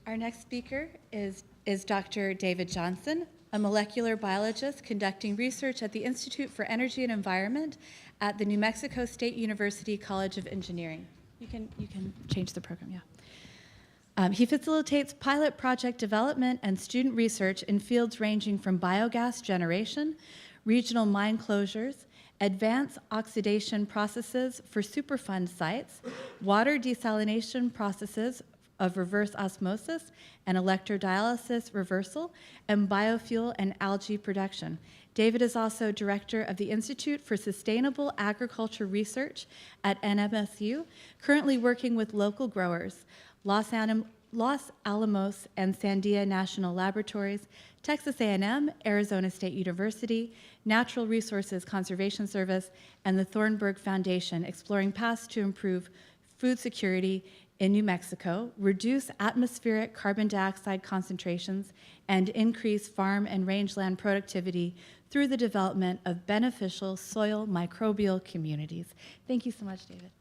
Our next speaker is Dr. David Johnson, a molecular biologist conducting research at the Institute for Energy and Environment at the New Mexico State University College of Engineering. You can change the program, yeah. He facilitates pilot project development and student research in fields ranging from biogas generation, regional mine closures, advanced oxidation processes for Superfund sites, water desalination processes of reverse osmosis and electrodialysis reversal, and biofuel and algae production. David is also director of the Institute for Sustainable Agriculture Research at NMSU, currently working with local growers, Los Alamos and Sandia National Laboratories, Texas A&M, Arizona State University, Natural Resources Conservation Service, and the Thornburg Foundation, exploring paths to improve food security in New Mexico, reduce atmospheric carbon dioxide concentrations, and increase farm and rangeland productivity through the development of beneficial soil microbial communities. Thank you so much, David.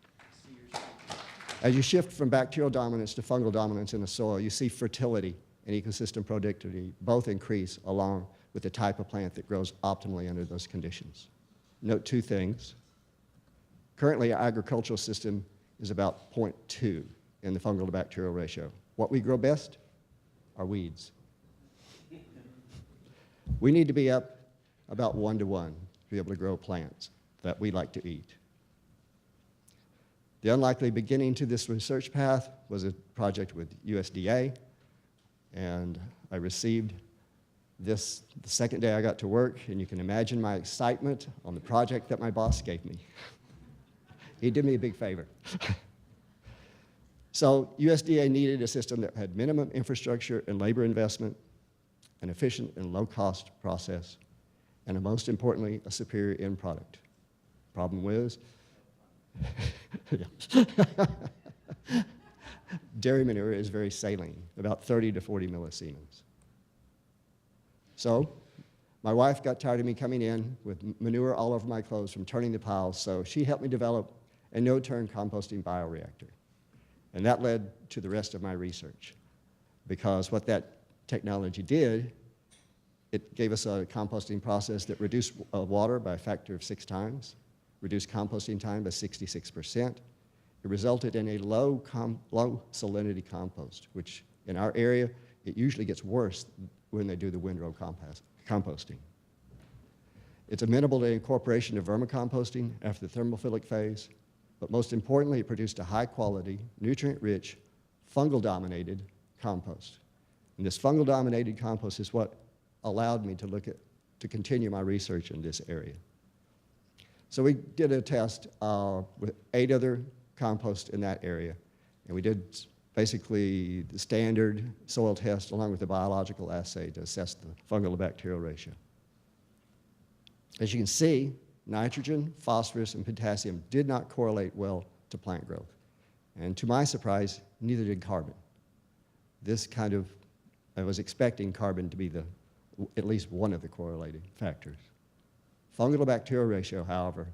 As you shift from bacterial dominance to fungal dominance in the soil, you see fertility and ecosystem productivity both increase along with the type of plant that grows optimally under those conditions. Note two things. Currently, our agricultural system is about 0.2 in the fungal to bacterial ratio. What we grow best are weeds. We need to be up about 1 to 1 to be able to grow plants that we like to eat. The unlikely beginning to this research path was a project with USDA, and I received this the second day I got to work, and you can imagine my excitement on the project that my boss gave me. He did me a big favor. So USDA needed a system that had minimum infrastructure and labor investment, an efficient and low-cost process, and most importantly, a superior end product. Problem was, dairy manure is very saline, about 30 to 40 millisiemens. So my wife got tired of me coming in with manure all over my clothes from turning the piles, so she helped me develop a no-turn composting bioreactor. And that led to the rest of my research, because what that technology did, it gave us a composting process that reduced water by a factor of 6 times, reduced composting time by 66%. It resulted in a low salinity compost, which in our area, it usually gets worse when they do the windrow composting. It's amenable to incorporation of vermicomposting after the thermophilic phase, but most importantly, it produced a high-quality, nutrient-rich, fungal-dominated compost. And this fungal-dominated compost is what allowed me to continue my research in this area. So we did a test with 8 other composts in that area, and we did basically the standard soil test along with the biological assay to assess the fungal to bacterial ratio. As you can see, nitrogen, phosphorus, and potassium did not correlate well to plant growth. And to my surprise, neither did carbon. I was expecting carbon to be at least one of the correlating factors. Fungal to bacterial ratio, however,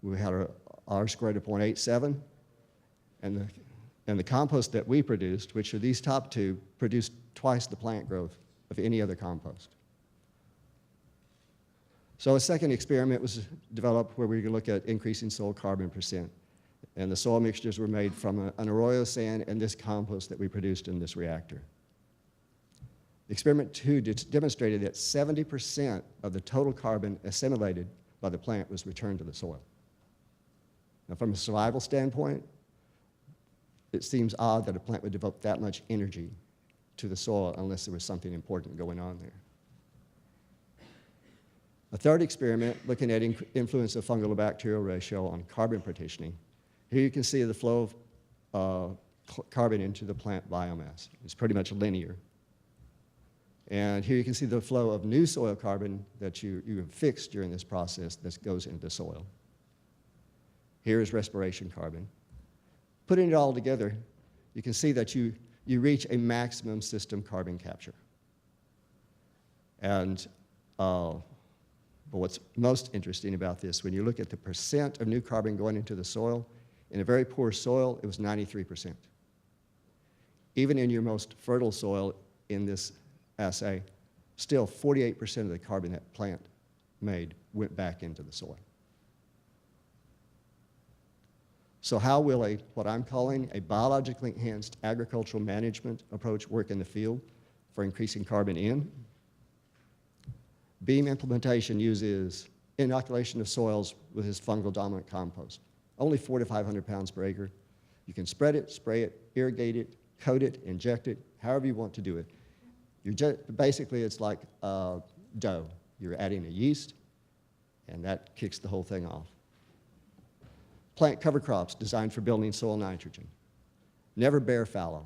we had our R-squared of 0.87, and the compost that we produced, which are these top 2, produced twice the plant growth of any other compost. So a second experiment was developed where we could look at increasing soil carbon percent. And the soil mixtures were made from an arroyo sand and this compost that we produced in this reactor. Experiment 2 demonstrated that 70% of the total carbon assimilated by the plant was returned to the soil. Now, from a survival standpoint, it seems odd that a plant would devote that much energy to the soil unless there was something important going on there. A third experiment looking at influence of fungal to bacterial ratio on carbon partitioning. Here you can see the flow of carbon into the plant biomass. It's pretty much linear. And here you can see the flow of new soil carbon that you have fixed during this process that goes into soil. Here is respiration carbon. Putting it all together, you can see that you reach a maximum system carbon capture. And but what's most interesting about this, when you look at the percent of new carbon going into the soil, in a very poor soil, it was 93%. even in your most fertile soil in this assay, still 48% of the carbon that plant made went back into the soil. So how will what I'm calling a biologically enhanced agricultural management approach work in the field for increasing carbon in? Beam implementation uses inoculation of soils with this fungal dominant compost. Only 400 to 500 pounds per acre. You can spread it, spray it, irrigate it, coat it, inject it, however you want to do it. Basically, it's like dough. You're adding a yeast, and that kicks the whole thing off. Plant cover crops designed for building soil nitrogen. Never bare fallow.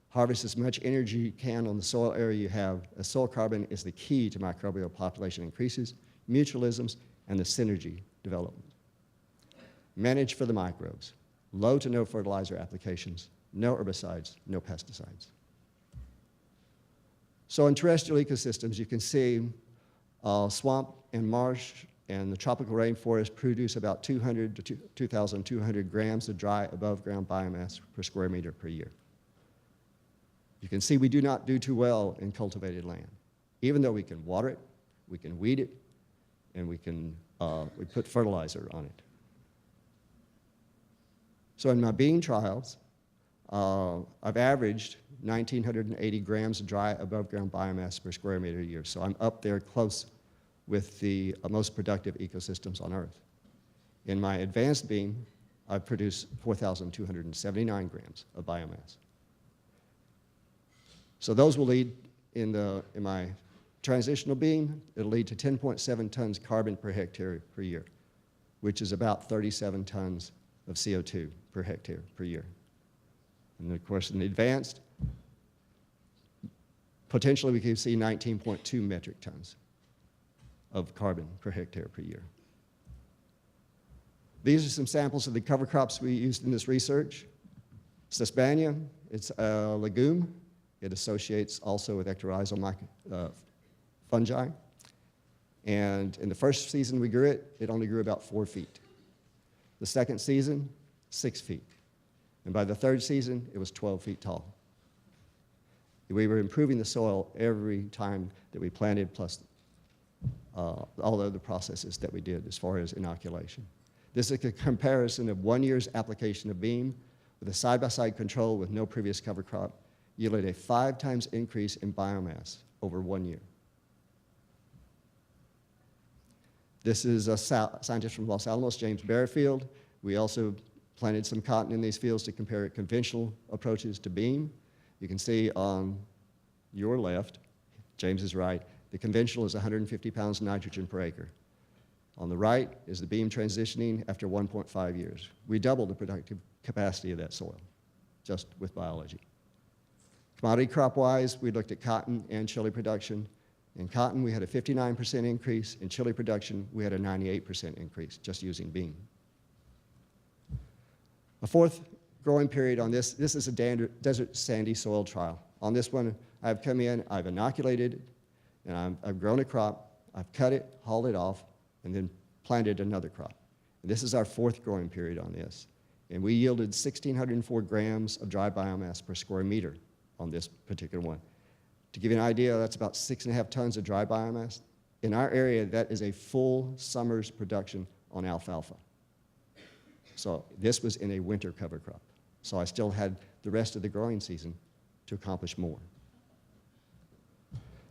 Harvest as much energy you can on the soil area you have, as soil carbon is the key to microbial population increases, mutualisms, and the synergy development. Manage for the microbes. Low to no fertilizer applications, no herbicides, no pesticides. So in terrestrial ecosystems, you can see swamp and marsh and the tropical rainforest produce about 200 to 2,200 grams of dry above ground biomass per square meter per year. You can see we do not do too well in cultivated land. Even though we can water it, we can weed it, and we put fertilizer on it. So in my bean trials, I've averaged 1,980 grams of dry above ground biomass per square meter a year. So I'm up there close with the most productive ecosystems on Earth. In my advanced bean, I've produced 4,279 grams of biomass. So those will lead in my transitional bean, it'll lead to 10.7 tons carbon per hectare per year, which is about 37 tons of CO2 per hectare per year. And then, of course, in the advanced, potentially we could see 19.2 metric tons of carbon per hectare per year. These are some samples of the cover crops we used in this research. Sesbania, it's a legume. It associates also with ectorrhizal fungi. And in the first season we grew it, it only grew about 4 feet. The second season, 6 feet. And by the third season, it was 12 feet tall. We were improving the soil every time that we planted, plus all the other processes that we did as far as inoculation. This is a comparison of 1 year's application of beam with a side-by-side control with no previous cover crop, yielded a 5 times increase in biomass over 1 year. This is a scientist from Los Alamos, James Barrefield. We also planted some cotton in these fields to compare conventional approaches to beam. You can see on your left, James is right, the conventional is 150 pounds of nitrogen per acre. On the right is the beam transitioning after 1.5 years. We doubled the productive capacity of that soil, just with biology. Commodity crop-wise, we looked at cotton and chili production. In cotton, we had a 59% increase. In chili production, we had a 98% increase, just using beam. A fourth growing period on this is a desert sandy soil trial. On this one, I've come in, I've inoculated, and I've grown a crop, I've cut it, hauled it off, and then planted another crop. And this is our fourth growing period on this. And we yielded 1,604 grams of dry biomass per square meter on this particular one. To give you an idea, that's about 6.5 tons of dry biomass. In our area, that is a full summer's production on alfalfa. So this was in a winter cover crop. So I still had the rest of the growing season to accomplish more.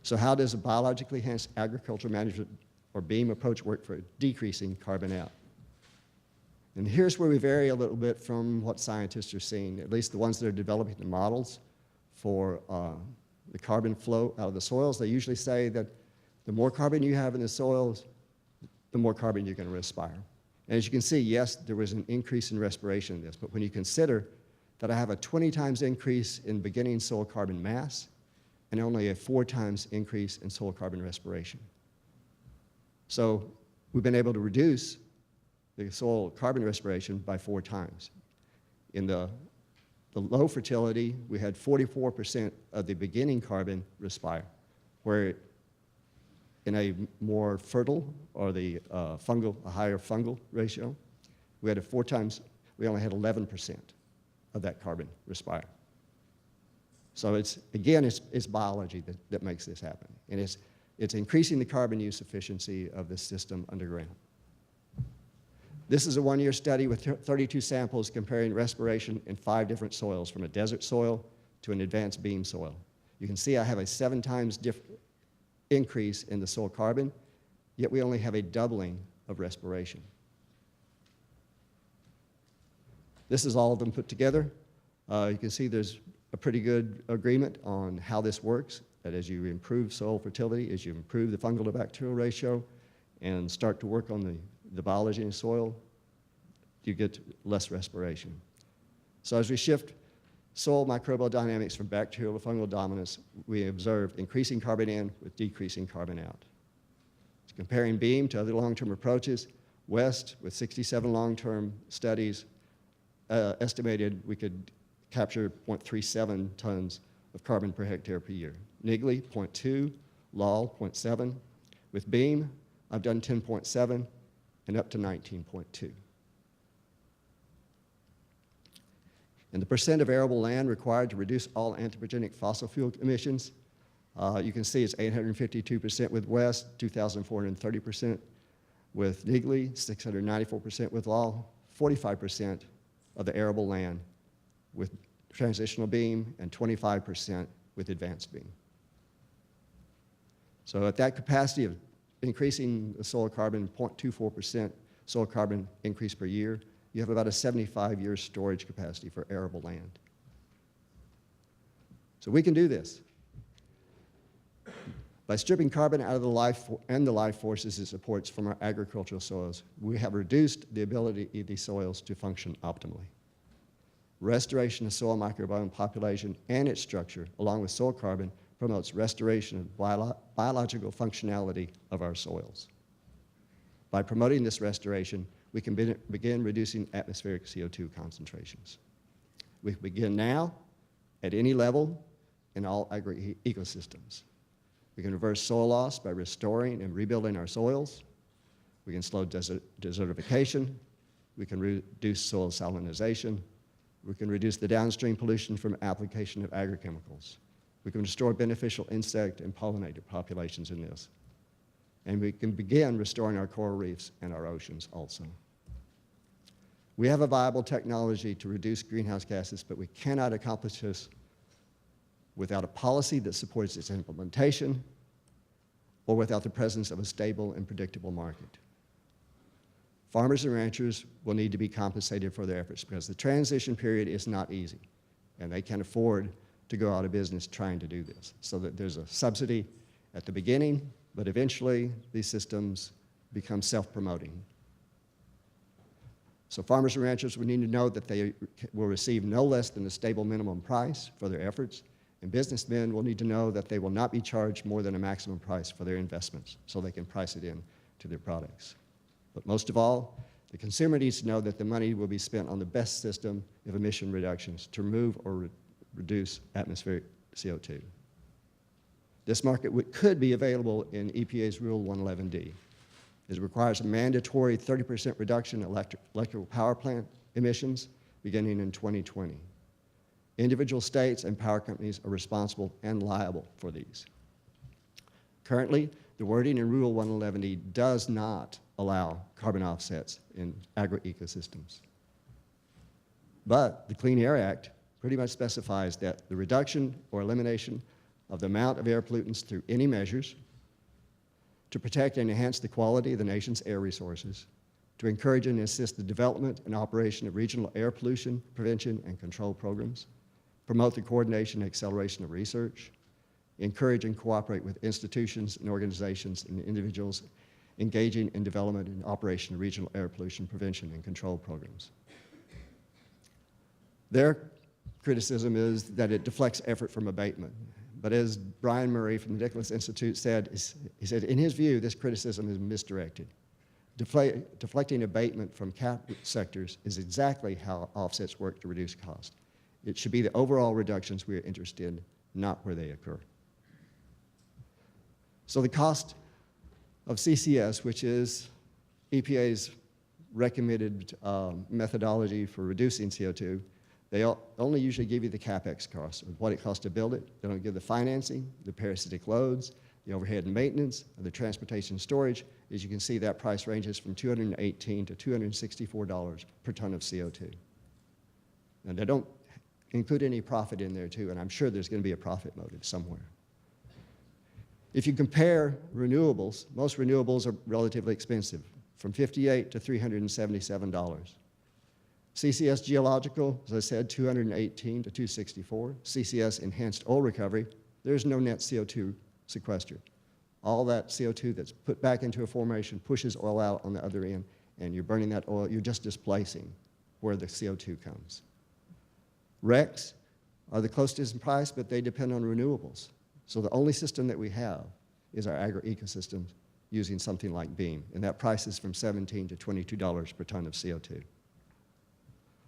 So how does a biologically enhanced agricultural management or BEAM approach work for decreasing carbon out? And here's where we vary a little bit from what scientists are seeing, at least the ones that are developing the models for the carbon flow out of the soils. They usually say that the more carbon you have in the soils, the more carbon you're going to respire. And as you can see, yes, there was an increase in respiration in this, but when you consider that I have a 20 times increase in beginning soil carbon mass and only a 4 times increase in soil carbon respiration. So we've been able to reduce the soil carbon respiration by 4 times. In the low fertility, we had 44% of the beginning carbon respire, where in a more fertile, or the a higher fungal ratio, we had we only had 11% of that carbon respire. So again, it's biology that makes this happen. And it's increasing the carbon use efficiency of this system underground. This is a one-year study with 32 samples comparing respiration in 5 different soils, from a desert soil to an advanced beam soil. You can see I have a 7 times increase in the soil carbon, yet we only have a doubling of respiration. This is all of them put together. You can see there's a pretty good agreement on how this works, that as you improve soil fertility, as you improve the fungal to bacterial ratio and start to work on the biology in the soil, you get less respiration. So as we shift soil microbial dynamics from bacterial to fungal dominance, we observed increasing carbon in with decreasing carbon out. Comparing beam to other long-term approaches, West, with 67 long-term studies, estimated we could capture 0.37 tons of carbon per hectare per year. Niggly, 0.2, LOL, 0.7. With beam, I've done 10.7 and up to 19.2. And the percent of arable land required to reduce all anthropogenic fossil fuel emissions, you can see it's 852% with West, 2,430% with Niggly, 694% with LOL, 45% of the arable land with transitional beam, and 25% with advanced beam. So at that capacity of increasing the soil carbon 0.24% soil carbon increase per year, you have about a 75-year storage capacity for arable land. So we can do this. By stripping carbon out of the life forces it supports from our agricultural soils, we have reduced the ability of these soils to function optimally. Restoration of soil microbiome population and its structure, along with soil carbon, promotes restoration of biological functionality of our soils. By promoting this restoration, we can begin reducing atmospheric CO2 concentrations. We begin now at any level in all agri-ecosystems. We can reverse soil loss by restoring and rebuilding our soils. We can slow desertification. We can reduce soil salinization. We can reduce the downstream pollution from application of agrochemicals. We can restore beneficial insect and pollinator populations in this. And we can begin restoring our coral reefs and our oceans also. We have a viable technology to reduce greenhouse gases, but we cannot accomplish this without a policy that supports its implementation or without the presence of a stable and predictable market. Farmers and ranchers will need to be compensated for their efforts because the transition period is not easy, and they can't afford to go out of business trying to do this. So that there's a subsidy at the beginning, but eventually these systems become self-promoting. So farmers and ranchers will need to know that they will receive no less than a stable minimum price for their efforts, and businessmen will need to know that they will not be charged more than a maximum price for their investments so they can price it in to their products. But most of all, the consumer needs to know that the money will be spent on the best system of emission reductions to remove or reduce atmospheric CO2. This market could be available in EPA's Rule 111D. It requires a mandatory 30% reduction in electrical power plant emissions beginning in 2020. Individual states and power companies are responsible and liable for these. Currently, the wording in Rule 111D does not allow carbon offsets in agri-ecosystems. But the Clean Air Act pretty much specifies that the reduction or elimination of the amount of air pollutants through any measures to protect and enhance the quality of the nation's air resources, to encourage and assist the development and operation of regional air pollution prevention and control programs, promote the coordination and acceleration of research, encourage and cooperate with institutions and organizations and individuals engaging in development and operation of regional air pollution prevention and control programs. Their criticism is that it deflects effort from abatement. But as Brian Murray from the Nicholas Institute said, he said, in his view, this criticism is misdirected. Deflecting abatement from cap sectors is exactly how offsets work to reduce cost. It should be the overall reductions we are interested in, not where they occur. So the cost of CCS, which is EPA's recommended methodology for reducing CO2, They only usually give you the CapEx cost of what it costs to build it. They don't give the financing, the parasitic loads, the overhead and maintenance, and the transportation and storage. As you can see, that price ranges from $218 to $264 per ton of CO2. And they don't include any profit in there too, and I'm sure there's going to be a profit motive somewhere. If you compare renewables, most renewables are relatively expensive, from $58 to $377. CCS geological, as I said, $218 to $264. CCS enhanced oil recovery, there's no net CO2 sequestered. All that CO2 that's put back into a formation pushes oil out on the other end, and you're burning that oil, you're just displacing where the CO2 comes. RECs are the closest in price, but they depend on renewables. So the only system that we have is our agro-ecosystems using something like BEAM, and that price is from $17 to $22 per ton of CO2.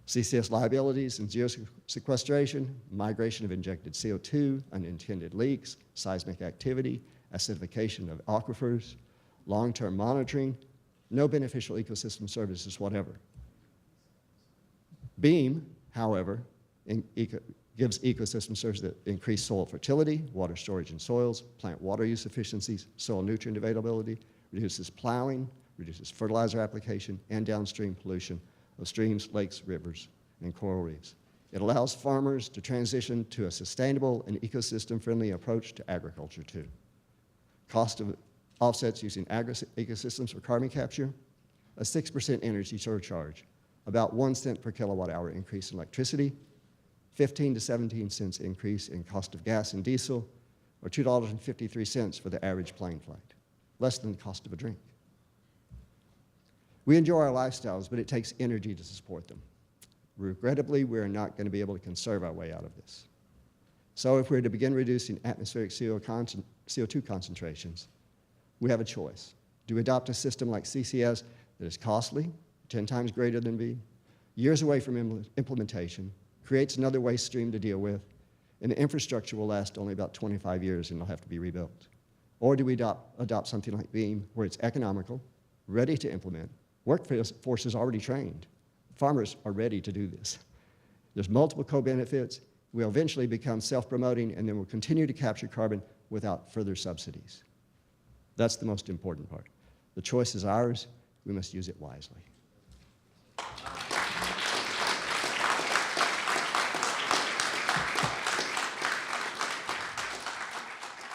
CCS liabilities and geosequestration, migration of injected CO2, unintended leaks, seismic activity, acidification of aquifers, long-term monitoring, no beneficial ecosystem services whatever. BEAM, however, gives ecosystem services that increase soil fertility, water storage in soils, plant water use efficiencies, soil nutrient availability, reduces plowing, reduces fertilizer application, and downstream pollution of streams, lakes, rivers, and coral reefs. It allows farmers to transition to a sustainable and ecosystem-friendly approach to agriculture too. Cost of offsets using ecosystems for carbon capture, a 6% energy surcharge, about 1 cent per kilowatt hour increase in electricity, 15 to 17 cents increase in cost of gas and diesel, or $2.53 for the average plane flight, less than the cost of a drink. We enjoy our lifestyles, but it takes energy to support them. Regrettably, we're not going to be able to conserve our way out of this. So if we're to begin reducing atmospheric CO2 concentrations, we have a choice. Do we adopt a system like CCS that is costly, 10 times greater than B, years away from implementation, creates another waste stream to deal with, and the infrastructure will last only about 25 years and it'll have to be rebuilt? Or do we adopt something like BEAM, where it's economical, ready to implement, workforce is already trained, farmers are ready to do this. There's multiple co-benefits, we'll eventually become self-promoting, and then we'll continue to capture carbon without further subsidies. That's the most important part. The choice is ours, we must use it wisely.